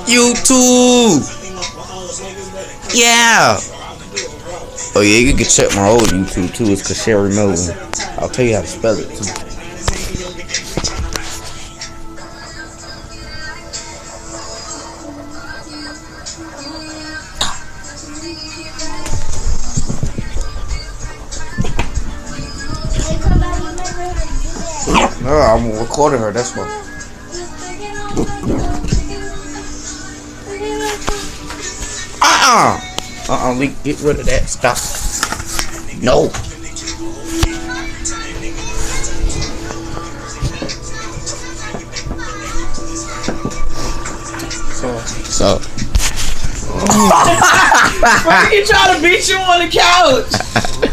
YouTube. Yeah. Oh yeah, you can check my old YouTube too. It's Kasheri Melvin. I'll tell you how to spell it too. No, I'm recording her. That's why. Get rid of that. Stop. No. So. Franky trying to beat you on the couch.